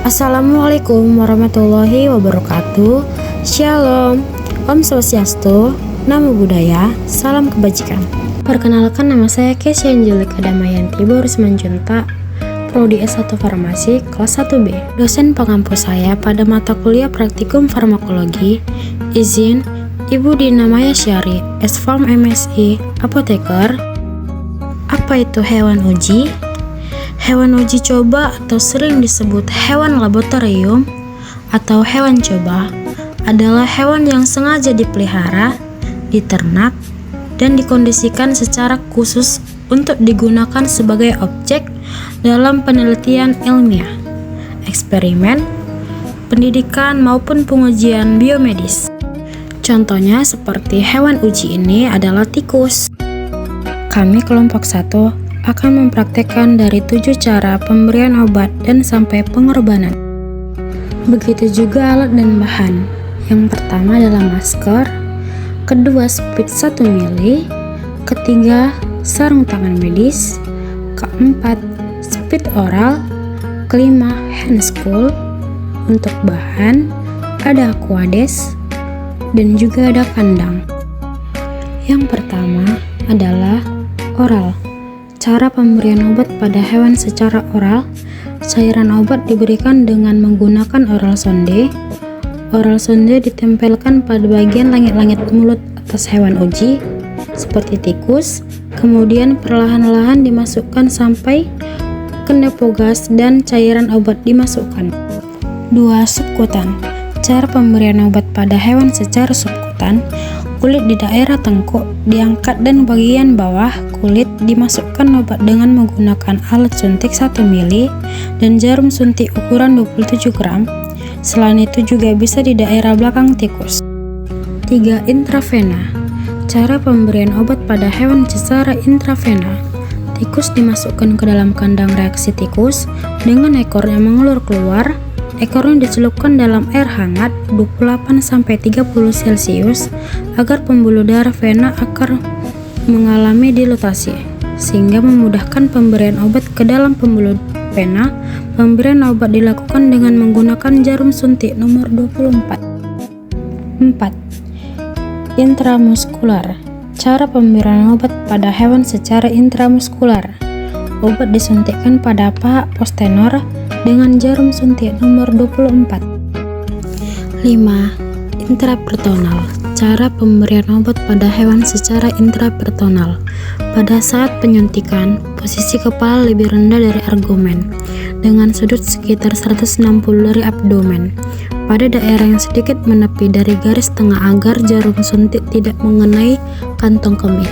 Assalamualaikum warahmatullahi wabarakatuh. Shalom, Om Swastiastu, Namo Buddhaya, Salam Kebajikan. Perkenalkan, nama saya Kesya Angelika Damayanti Boris Manjunta, Prodi S1 Farmasi kelas 1B. Dosen pengampu saya pada mata kuliah Praktikum Farmakologi. Izin Ibu Dina Maya Syari, S.Farm MSI, Apoteker. Apa itu hewan uji? Hewan uji coba atau sering disebut hewan laboratorium atau hewan coba adalah hewan yang sengaja dipelihara, diternak, dan dikondisikan secara khusus untuk digunakan sebagai objek dalam penelitian ilmiah, eksperimen, pendidikan maupun pengujian biomedis. Contohnya seperti hewan uji ini adalah tikus. Kami kelompok 1 akan mempraktekkan dari 7 cara pemberian obat dan sampai pengorbanan. Begitu juga alat dan bahan. Yang pertama adalah masker, kedua spit 1 mili, ketiga sarung tangan medis, keempat spit oral, kelima hand spool. Untuk bahan ada aquades dan juga ada kandang. Yang pertama adalah oral. Cara pemberian obat pada hewan secara oral. Cairan obat diberikan dengan menggunakan oral sonde. Oral sonde ditempelkan pada bagian langit-langit mulut atas hewan uji, seperti tikus, kemudian perlahan-lahan dimasukkan sampai ke nepogas dan cairan obat dimasukkan. 2. Subkutan. Cara pemberian obat pada hewan secara subkutan. Kulit di daerah tengkuk diangkat dan bagian bawah kulit dimasukkan obat dengan menggunakan alat suntik 1 mili dan jarum suntik ukuran 27 gram. Selain itu juga bisa di daerah belakang tikus. 3. Intravena. Cara pemberian obat pada hewan secara intravena. Tikus dimasukkan ke dalam kandang reaksi tikus dengan ekornya mengulur keluar. Ekornya dicelupkan dalam air hangat 28-30 Celcius agar pembuluh darah vena akan mengalami dilatasi, sehingga memudahkan pemberian obat ke dalam pembuluh vena. Pemberian obat dilakukan dengan menggunakan jarum suntik nomor 24. 4. Intramuskular. Cara pemberian obat pada hewan secara intramuskular. Obat disuntikkan pada paha postenor dengan jarum suntik nomor 24. 5. Intraperitoneal. Cara pemberian obat pada hewan secara intraperitoneal. Pada saat penyuntikan, posisi kepala lebih rendah dari abdomen dengan sudut sekitar 160 dari abdomen pada daerah yang sedikit menepi dari garis tengah agar jarum suntik tidak mengenai kantong kemih.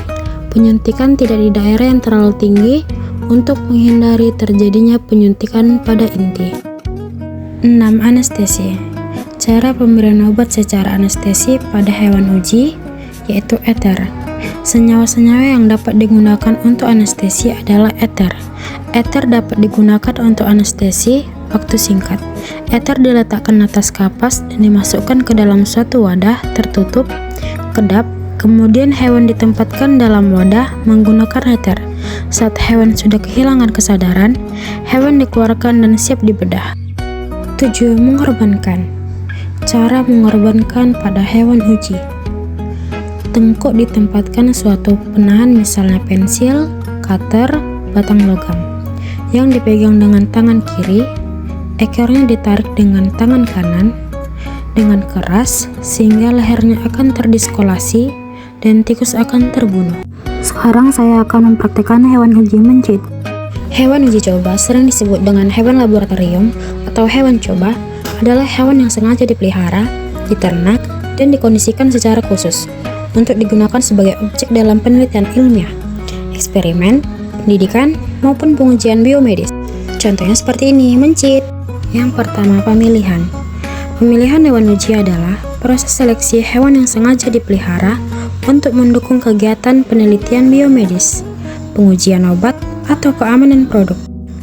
Penyuntikan tidak di daerah yang terlalu tinggi untuk menghindari terjadinya penyuntikan pada inti. 6. Anestesi. Cara pemberian obat secara anestesi pada hewan uji yaitu eter. Senyawa-senyawa yang dapat digunakan untuk anestesi adalah eter. Eter dapat digunakan untuk anestesi waktu singkat. Eter diletakkan atas kapas dan dimasukkan ke dalam suatu wadah tertutup, kedap. Kemudian hewan ditempatkan dalam wadah menggunakan eter. Saat hewan sudah kehilangan kesadaran, hewan dikeluarkan dan siap dibedah. 7. Mengorbankan. Cara mengorbankan pada hewan uji. Tengkuk ditempatkan suatu penahan, misalnya pensil, cutter, batang logam, yang dipegang dengan tangan kiri. Ekornya ditarik dengan tangan kanan dengan keras sehingga lehernya akan terdiskolasi dan tikus akan terbunuh. Sekarang saya akan mempraktikkan hewan uji mencit. Hewan uji coba sering disebut dengan hewan laboratorium atau hewan coba adalah hewan yang sengaja dipelihara, diternak, dan dikondisikan secara khusus untuk digunakan sebagai objek dalam penelitian ilmiah, eksperimen, pendidikan, maupun pengujian biomedis. Contohnya seperti ini, mencit. Yang pertama, pemilihan. Pemilihan hewan uji adalah proses seleksi hewan yang sengaja dipelihara untuk mendukung kegiatan penelitian biomedis, pengujian obat, atau keamanan produk.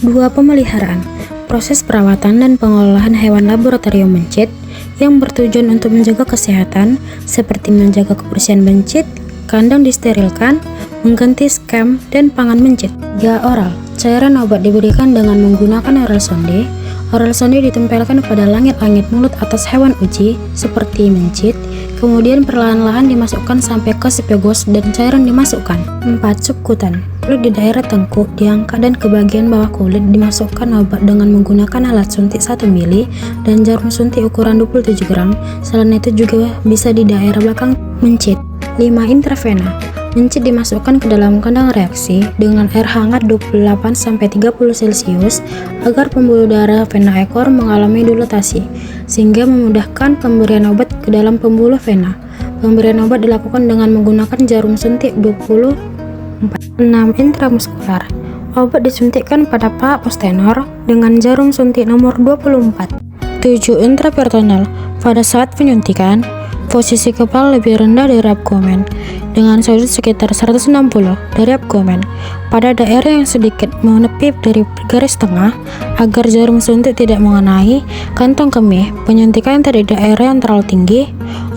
2. Pemeliharaan. Proses perawatan dan pengolahan hewan laboratorium mencit yang bertujuan untuk menjaga kesehatan, seperti menjaga kebersihan mencit, kandang disterilkan, mengganti skem, dan pangan mencit. 3. Oral. Cairan obat diberikan dengan menggunakan oral sonde. Oral sonde ditempelkan pada langit-langit mulut atas hewan uji seperti mencit, kemudian perlahan-lahan dimasukkan sampai ke spegos dan cairan dimasukkan. 4. Subkutan. Kulit di daerah tengkuk diangkat dan ke bagian bawah kulit dimasukkan obat dengan menggunakan alat suntik 1 mili dan jarum suntik ukuran 27 gram. Selain itu juga bisa di daerah belakang mencit. 5. Intravena. Mencit dimasukkan ke dalam kandang reaksi dengan air hangat 28-30 Celcius agar pembuluh darah vena ekor mengalami dilatasi, sehingga memudahkan pemberian obat ke dalam pembuluh vena. Pemberian obat dilakukan dengan menggunakan jarum suntik 24. 6. Intramuskular. Obat disuntikkan pada paha posterior dengan jarum suntik nomor 24. 7. Intraperitoneal. Pada saat penyuntikan, posisi kepala lebih rendah dari abdomen dengan sudut sekitar 160 dari abdomen pada daerah yang sedikit menepi dari garis tengah agar jarum suntik tidak mengenai kantong kemih. Penyuntikan dari daerah yang terlalu tinggi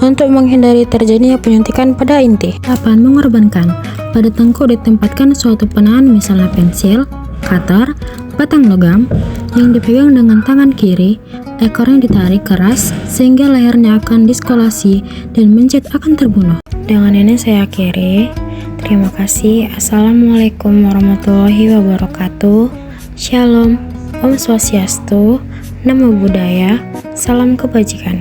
untuk menghindari terjadinya penyuntikan pada inti. 8. Mengorbankan. Pada tengkuk ditempatkan suatu penahan misalnya pensil, cutter, batang logam yang dipegang dengan tangan kiri. Ekornya ditarik keras sehingga lehernya akan diskolasi dan mencit akan terbunuh. Dengan ini saya akhiri. Terima kasih. Assalamualaikum warahmatullahi wabarakatuh. Shalom. Om Swastiastu. Namo Buddhaya. Salam kebajikan.